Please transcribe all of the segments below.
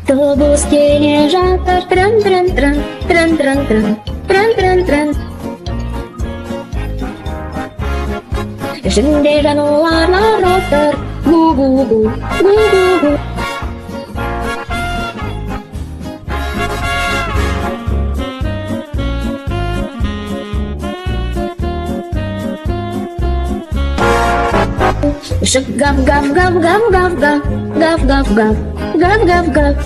Автобус келе жатыр, трын-трын-трын, трын-трын-трын, трын-трын-трын. Ішінде жануарлар отыр, гу-гу-гу, гу-гу-гу. Ішік гав-гав-гав-гав-гав-гав, гав-гав-гав, гав-гав-гав.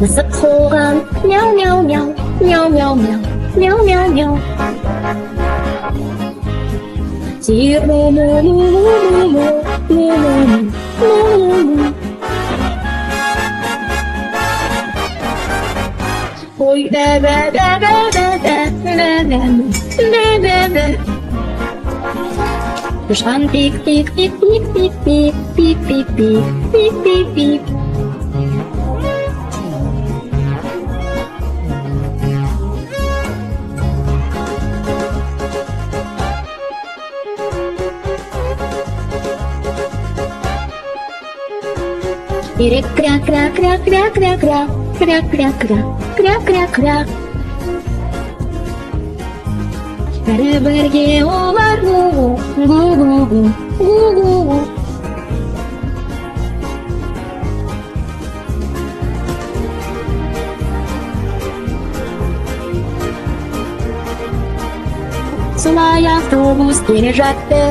Мысық соған мяу-мяу-мяу, мяу-мяу-мяу, мяу-мяу-мяу. Сиыр му-му-му-му-му-му-му-му-му. Ой, да-да-да-да-да-да-да-да-да. Дұшқан пик-пик-пик-пик-пик-пик-пик-пик-пик-пик. Ирек кря-кря-кря-кря-кря-кря, кря-кря-кря, кря-кря-кря. Бәрі-бірге олар гу-гу, гу-гу-гу, гу-гу-гу. Солай автобус келе жатты.